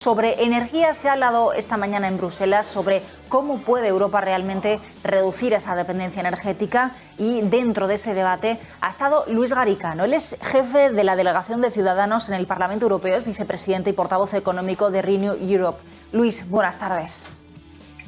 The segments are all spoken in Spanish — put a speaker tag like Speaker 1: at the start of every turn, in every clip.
Speaker 1: Sobre energía se ha hablado esta mañana en Bruselas sobre cómo puede Europa realmente reducir esa dependencia energética, y dentro de ese debate ha estado Luis Garicano. Él es jefe de la delegación de Ciudadanos en el Parlamento Europeo, es vicepresidente y portavoz económico de Renew Europe. Luis, buenas tardes.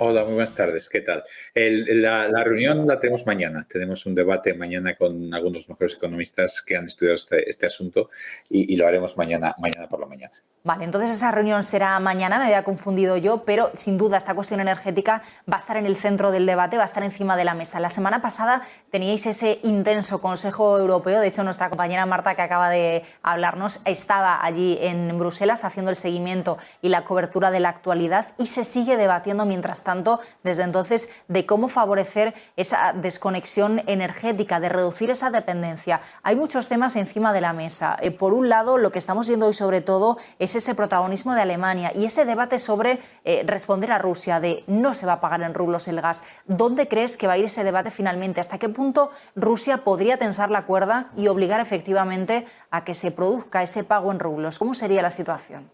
Speaker 2: Hola, muy buenas tardes. ¿Qué tal? La reunión la tenemos mañana. Tenemos un debate mañana con algunos mejores economistas que han estudiado este asunto y lo haremos mañana por la mañana.
Speaker 1: Vale, entonces esa reunión será mañana, me había confundido yo, pero sin duda esta cuestión energética va a estar en el centro del debate, va a estar encima de la mesa. La semana pasada teníais ese intenso Consejo Europeo, de hecho nuestra compañera Marta, que acaba de hablarnos, estaba allí en Bruselas haciendo el seguimiento y la cobertura de la actualidad, y se sigue debatiendo mientras tanto desde entonces de cómo favorecer esa desconexión energética, de reducir esa dependencia. Hay muchos temas encima de la mesa. Por un lado, lo que estamos viendo hoy sobre todo es ese protagonismo de Alemania y ese debate sobre responder a Rusia, de no se va a pagar en rublos el gas. ¿Dónde crees que va a ir ese debate finalmente? ¿Hasta qué punto Rusia podría tensar la cuerda y obligar efectivamente a que se produzca ese pago en rublos? ¿Cómo sería la situación?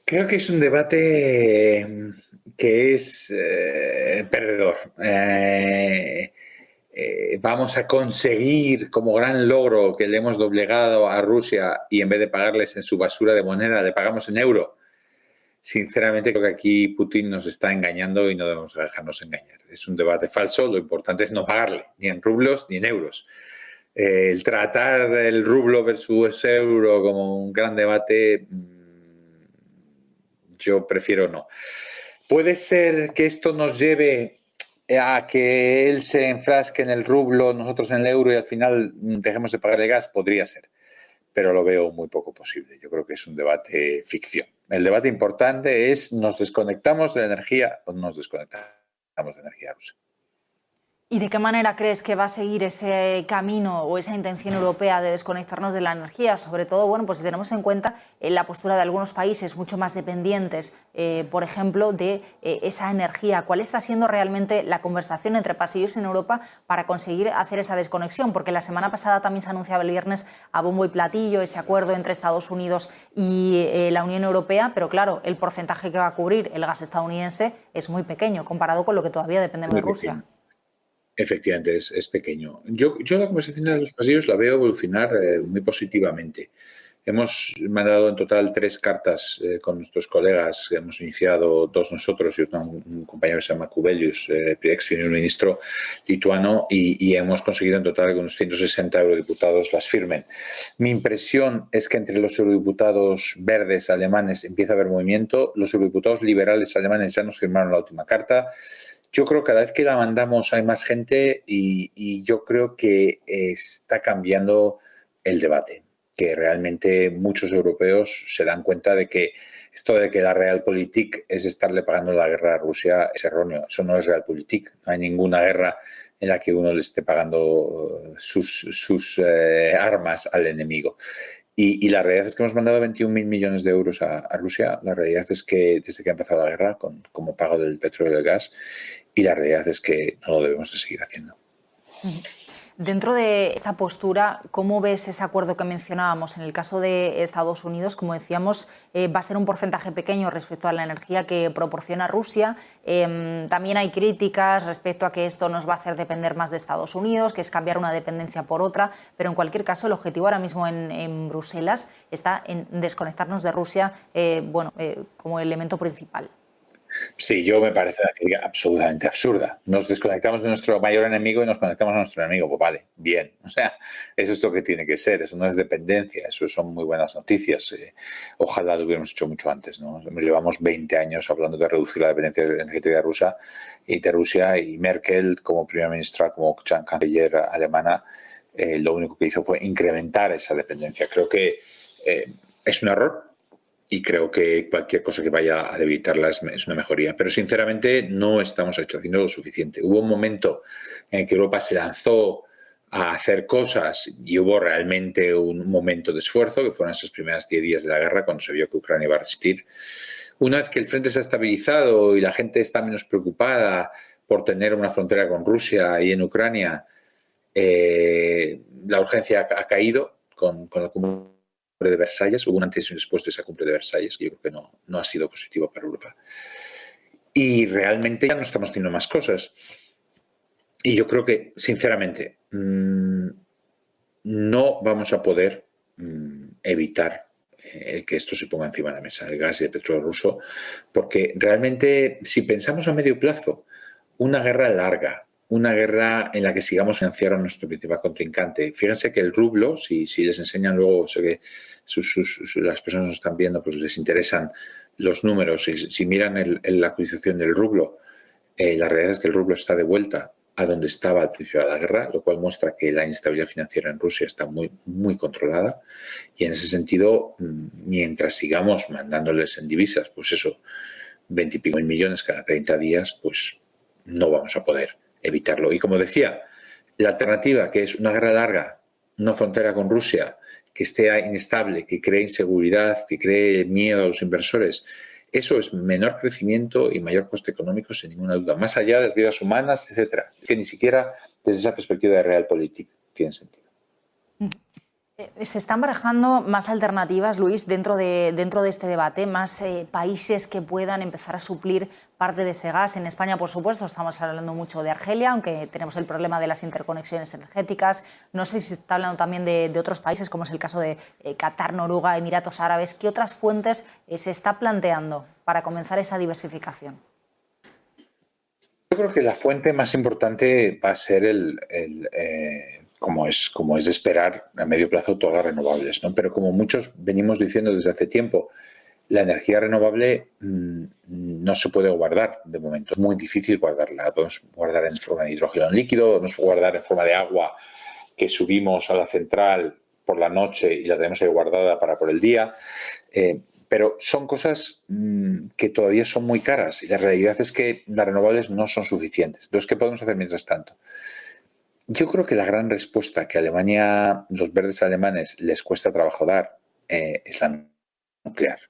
Speaker 2: Creo que es un debate que es perdedor. Vamos a conseguir como gran logro que le hemos doblegado a Rusia y en vez de pagarles en su basura de moneda, le pagamos en euro. Sinceramente creo que aquí Putin nos está engañando y no debemos dejarnos engañar. Es un debate falso, lo importante es no pagarle, ni en rublos ni en euros. El tratar el rublo versus euro como un gran debate, yo prefiero no. ¿Puede ser que esto nos lleve a que él se enfrasque en el rublo, nosotros en el euro y al final dejemos de pagarle gas? Podría ser, pero lo veo muy poco posible. Yo creo que es un debate ficción. El debate importante es, ¿nos desconectamos de la energía o no nos desconectamos de energía rusa?
Speaker 1: ¿Y de qué manera crees que va a seguir ese camino o esa intención europea de desconectarnos de la energía? Sobre todo, bueno, pues si tenemos en cuenta la postura de algunos países mucho más dependientes, por ejemplo, de esa energía. ¿Cuál está siendo realmente la conversación entre países en Europa para conseguir hacer esa desconexión? Porque la semana pasada también se anunciaba el viernes a bombo y platillo ese acuerdo entre Estados Unidos y la Unión Europea, pero claro, el porcentaje que va a cubrir el gas estadounidense es muy pequeño comparado con lo que todavía dependemos de Rusia.
Speaker 2: Efectivamente, es pequeño. Yo la conversación de los pasillos la veo evolucionar muy positivamente. Hemos mandado en total 3 cartas con nuestros colegas. Hemos iniciado 2 nosotros y un compañero que se llama Kubelius, ex primer ministro lituano, y hemos conseguido en total que unos 160 eurodiputados las firmen. Mi impresión es que entre los eurodiputados verdes alemanes empieza a haber movimiento. Los eurodiputados liberales alemanes ya nos firmaron la última carta. Yo creo que cada vez que la mandamos hay más gente y yo creo que está cambiando el debate, que realmente muchos europeos se dan cuenta de que esto de que la Realpolitik es estarle pagando la guerra a Rusia es erróneo. Eso no es Realpolitik. No hay ninguna guerra en la que uno le esté pagando sus armas al enemigo. Y la realidad es que hemos mandado 21.000 millones de euros a Rusia. La realidad es que desde que ha empezado la guerra, como pago del petróleo y del gas, y la realidad es que no lo debemos de seguir haciendo.
Speaker 1: Dentro de esta postura, ¿cómo ves ese acuerdo que mencionábamos? En el caso de Estados Unidos, como decíamos, va a ser un porcentaje pequeño respecto a la energía que proporciona Rusia. También hay críticas respecto a que esto nos va a hacer depender más de Estados Unidos, que es cambiar una dependencia por otra, pero en cualquier caso el objetivo ahora mismo en Bruselas está en desconectarnos de Rusia como elemento principal.
Speaker 2: Sí, yo me parece una crítica absolutamente absurda. Nos desconectamos de nuestro mayor enemigo y nos conectamos a nuestro enemigo. Pues vale, bien. O sea, eso es lo que tiene que ser. Eso no es dependencia. Eso son muy buenas noticias. Ojalá lo hubiéramos hecho mucho antes, ¿no? Llevamos 20 años hablando de reducir la dependencia energética de Rusia y Merkel, como primera ministra, como canciller alemana, lo único que hizo fue incrementar esa dependencia. Creo que es un error. Y creo que cualquier cosa que vaya a debilitarla es una mejoría. Pero sinceramente no estamos haciendo lo suficiente. Hubo un momento en que Europa se lanzó a hacer cosas y hubo realmente un momento de esfuerzo, que fueron esos primeros 10 días de la guerra, cuando se vio que Ucrania iba a resistir. Una vez que el frente se ha estabilizado y la gente está menos preocupada por tener una frontera con Rusia y en Ucrania, la urgencia ha caído con la cumbre de Versalles, hubo un antes y un después de esa cumbre de Versalles, que yo creo que no ha sido positivo para Europa. Y realmente ya no estamos haciendo más cosas. Y yo creo que, sinceramente, no vamos a poder evitar el que esto se ponga encima de la mesa, el gas y el petróleo ruso, porque realmente, si pensamos a medio plazo, una guerra larga, una guerra en la que sigamos financiando a nuestro principal contrincante. Fíjense que el rublo, si les enseñan luego, sé que las personas nos están viendo, pues les interesan los números. Si miran la actualización del rublo, la realidad es que el rublo está de vuelta a donde estaba al principio de la guerra, lo cual muestra que la inestabilidad financiera en Rusia está muy, muy controlada. Y en ese sentido, mientras sigamos mandándoles en divisas, pues eso, 20 y pico mil millones cada 30 días, pues no vamos a poder evitarlo. Y como decía, la alternativa, que es una guerra larga, una frontera con Rusia, que esté inestable, que cree inseguridad, que cree miedo a los inversores, eso es menor crecimiento y mayor coste económico, sin ninguna duda, más allá de las vidas humanas, etcétera, que ni siquiera desde esa perspectiva de realpolitik tiene sentido.
Speaker 1: Se están barajando más alternativas, Luis, dentro de este debate, más países que puedan empezar a suplir parte de ese gas. En España, por supuesto, estamos hablando mucho de Argelia, aunque tenemos el problema de las interconexiones energéticas. No sé si se está hablando también de otros países, como es el caso de Qatar, Noruega, Emiratos Árabes. ¿Qué otras fuentes se está planteando para comenzar esa diversificación?
Speaker 2: Yo creo que la fuente más importante va a ser como es de esperar, a medio plazo, todas las renovables, ¿no? Pero como muchos venimos diciendo desde hace tiempo, la energía renovable no se puede guardar de momento. Es muy difícil guardarla. La podemos guardar en forma de hidrógeno líquido, podemos guardar en forma de agua que subimos a la central por la noche y la tenemos ahí guardada para por el día. Pero son cosas que todavía son muy caras y la realidad es que las renovables no son suficientes. Entonces, ¿qué podemos hacer mientras tanto? Yo creo que la gran respuesta que Alemania, los verdes alemanes, les cuesta trabajo dar es la nuclear.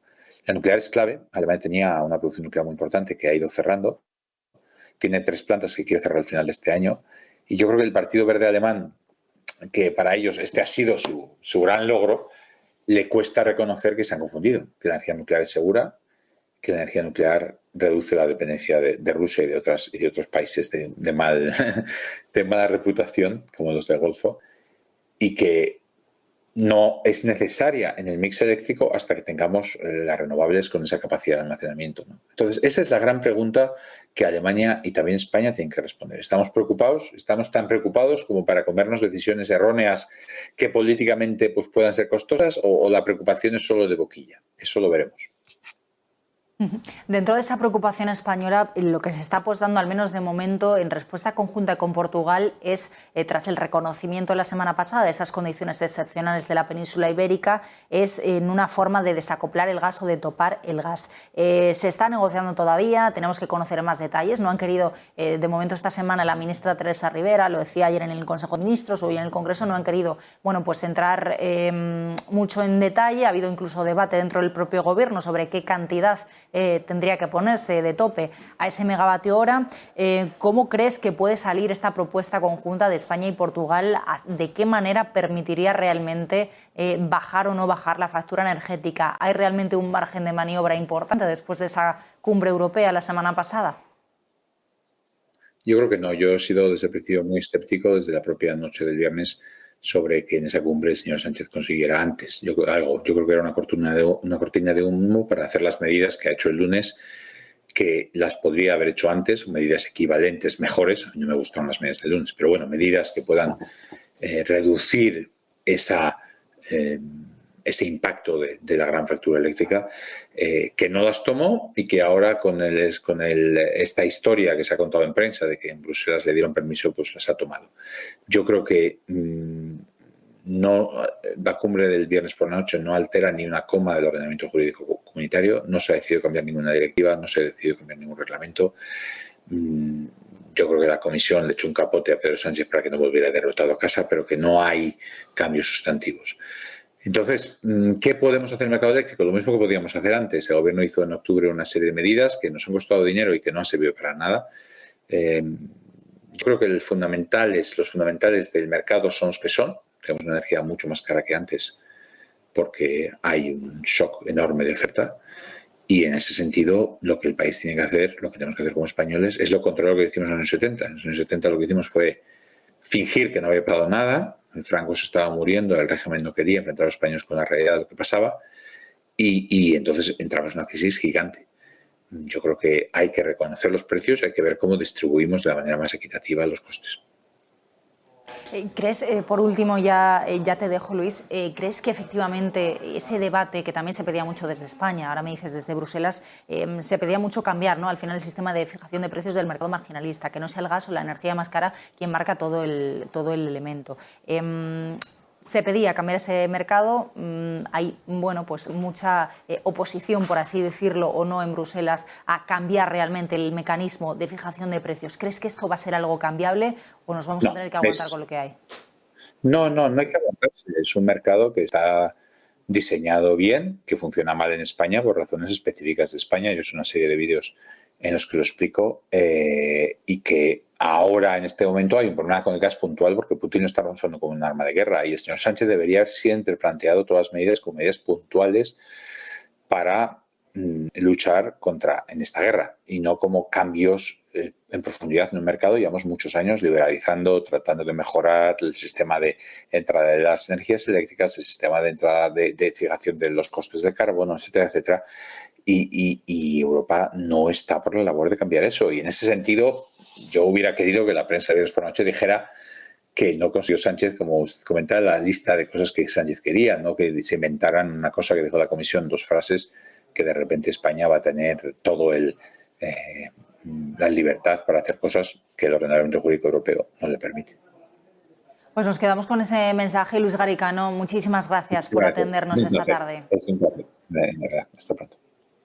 Speaker 2: La nuclear es clave. Alemania tenía una producción nuclear muy importante que ha ido cerrando. Tiene 3 plantas que quiere cerrar al final de este año. Y yo creo que el Partido Verde Alemán, que para ellos este ha sido su gran logro, le cuesta reconocer que se han confundido, que la energía nuclear es segura, que la energía nuclear reduce la dependencia de Rusia y de otros países de mala reputación, como los del Golfo, y que no es necesaria en el mix eléctrico hasta que tengamos las renovables con esa capacidad de almacenamiento, ¿no? Entonces, esa es la gran pregunta que Alemania y también España tienen que responder. ¿Estamos preocupados? ¿Estamos tan preocupados como para comernos decisiones erróneas que políticamente pues, puedan ser costosas o la preocupación es solo de boquilla? Eso lo veremos.
Speaker 1: Dentro de esa preocupación española, lo que se está dando, al menos de momento, en respuesta conjunta con Portugal, es, tras el reconocimiento la semana pasada de esas condiciones excepcionales de la península ibérica, es en una forma de desacoplar el gas o de topar el gas. Se está negociando todavía, tenemos que conocer más detalles. No han querido, de momento esta semana, la ministra Teresa Rivera, lo decía ayer en el Consejo de Ministros, hoy en el Congreso, no han querido pues entrar mucho en detalle. Ha habido incluso debate dentro del propio Gobierno sobre qué cantidad tendría que ponerse de tope a ese megavatio hora. ¿Cómo crees que puede salir esta propuesta conjunta de España y Portugal? ¿De qué manera permitiría realmente bajar o no bajar la factura energética? ¿Hay realmente un margen de maniobra importante después de esa cumbre europea la semana pasada?
Speaker 2: Yo creo que no. Yo he sido desde el principio muy escéptico, desde la propia noche del viernes, sobre que en esa cumbre el señor Sánchez consiguiera antes. Yo creo que era una cortina de humo para hacer las medidas que ha hecho el lunes, que las podría haber hecho antes, medidas equivalentes, mejores. A mí no me gustan las medidas del lunes, pero bueno, medidas que puedan reducir ese impacto de la gran factura eléctrica, que no las tomó y que ahora con esta historia que se ha contado en prensa de que en Bruselas le dieron permiso, pues las ha tomado. Yo creo que la cumbre del viernes por la noche no altera ni una coma del ordenamiento jurídico comunitario, no se ha decidido cambiar ninguna directiva, no se ha decidido cambiar ningún reglamento. Yo creo que la Comisión le echó un capote a Pedro Sánchez para que no volviera derrotado a casa, pero que no hay cambios sustantivos. Entonces, ¿qué podemos hacer en el mercado eléctrico? Lo mismo que podíamos hacer antes. El Gobierno hizo en octubre una serie de medidas que nos han costado dinero y que no han servido para nada. Yo creo que los fundamentales del mercado son los que son. Tenemos una energía mucho más cara que antes, porque hay un shock enorme de oferta. Y en ese sentido, lo que el país tiene que hacer, lo que tenemos que hacer como españoles, es lo contrario a lo que hicimos en los años 70. En los años 70 lo que hicimos fue fingir que no había pasado nada. El Franco se estaba muriendo, el régimen no quería enfrentar a los españoles con la realidad de lo que pasaba. Y entonces entramos en una crisis gigante. Yo creo que hay que reconocer los precios, hay que ver cómo distribuimos de la manera más equitativa los costes.
Speaker 1: ¿Crees, por último, ya te dejo, Luis, crees que efectivamente ese debate que también se pedía mucho desde España, ahora me dices desde Bruselas, se pedía mucho cambiar, ¿no?, al final el sistema de fijación de precios del mercado marginalista, que no sea el gas o la energía más cara quien marca todo el elemento? Se pedía cambiar ese mercado, hay pues mucha oposición, por así decirlo, o no, en Bruselas a cambiar realmente el mecanismo de fijación de precios. ¿Crees que esto va a ser algo cambiable o nos vamos a tener que aguantar con lo que hay?
Speaker 2: No hay que aguantarse. Es un mercado que está diseñado bien, que funciona mal en España por razones específicas de España. Yo he hecho una serie de vídeos en los que lo explico y que ahora, en este momento, hay un problema con el gas puntual porque Putin lo está usando como un arma de guerra y el señor Sánchez debería haber siempre planteado todas las medidas como medidas puntuales para luchar en esta guerra y no como cambios en profundidad en un mercado. Llevamos muchos años liberalizando, tratando de mejorar el sistema de entrada de las energías eléctricas, el sistema de entrada de fijación de los costes de carbono, etcétera, etcétera. Y Europa no está por la labor de cambiar eso. Y en ese sentido, yo hubiera querido que la prensa de viernes por la noche dijera que no consiguió Sánchez, como comentaba, la lista de cosas que Sánchez quería, no que se inventaran una cosa que dijo la Comisión, 2 frases, que de repente España va a tener todo la libertad para hacer cosas que el ordenamiento jurídico europeo no le permite.
Speaker 1: Pues nos quedamos con ese mensaje. Luis Garicano, muchísimas gracias por atendernos esta tarde.
Speaker 2: Es un placer. De verdad, hasta pronto.